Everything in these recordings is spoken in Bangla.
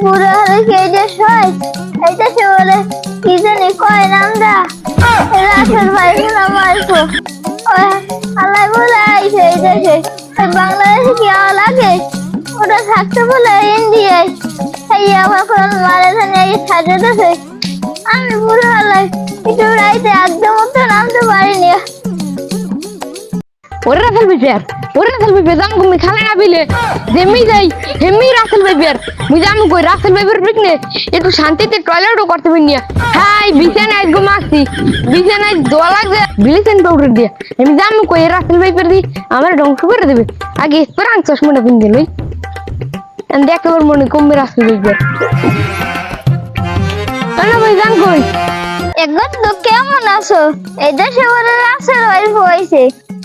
বুড়ো হলে কি এই যে সয় এইটা সে বলে কি জানি কয় নামটা রাসেল ভাই শোনা মারছো আল্লাহ বলে আইছে এই দেশে বাংলাদেশে কি আওয়া লাগে ওটা থাকতে বলে ইন্ডিয়ায় এই আমার কোন মারে ধানে এই সাজাতেছে আমি বুড়ো হলাই একটু রাইতে একদম তো নামতে পারিনি ওরে রাসেল ভাই জাম তুমি খালে না বিলে যেমি যাই হেমি রাসেল ভাই বের মুই জামু কই রাসেল ভাই বের পিকনে একটু শান্তিতে টয়লেটও করতে পারিনি হাই বিছানায় ঘুমাচ্ছি বিছানায় দোয়া লাগবে ব্লিচিং পাউডার দিয়ে আমি জামু কই রাসেল ভাই বের দি আমার ধ্বংস করে দেবে আগে প্রাণ চশমাটা পিন দিলই আমি দেখতে পারবো মনে কমবে রাসেল ভাই বের না ভাই জান কই একবার তো কেমন আছো এই দেশে বলে রাসেল ভাই হইছে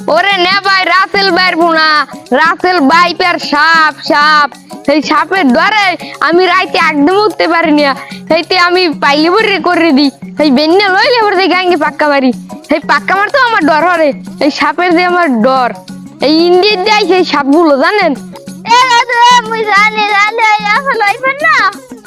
ওরে নে ভাই রাসেল ভাইয়ের বোনা রাসেল ভাই পের সাপ সেই সাপের ডরে আমি রাইতে একদম উঠতে পারিনি সেইতে আমি পাইলি বরে করে দিই সেই বেন্না লইলে বরে গাঙ্গে পাক্কা মারি সেই পাক্কা মার তো আমার ডর হরে এই সাপের যে আমার ডর এই ইন্ডিয়ার যাই সেই সাপগুলো জানেন মুই জানি রাসেল ভাই না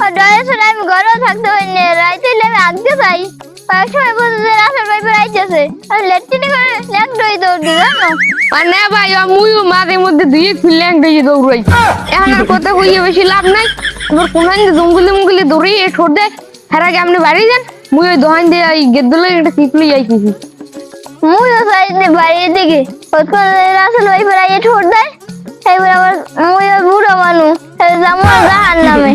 ডরে শুনে আমি ঘরেও থাকতে পারিনি রাইতে আমি আগতে যাই কয়েক সময় বলতে রাসেল ভাই আইতেছে আর লেট্টিনি করে ল্যাং দই দৌড় দিই জানো আর না ভাই মুইও মাঝে মধ্যে দুই ল্যাং দিয়ে দৌড়াই এখন আর কথা কইয়ে বেশি লাভ নাই আবার কোনান জঙ্গলে দৌড়ে ঠোঁট দেয় তার আগে আপনি বাড়ি যান মুই ওই দোকান দিয়ে এই গেদ্দলে একটা চিপলি যাইতেছি মুইও যাইনি বাড়ির দিকে কতক্ষণ রাসেল ভাই আইয়ে ঠোঁট দেয় এইবার আবার মুই বুড়ো মানুষ জামা জাহান নামে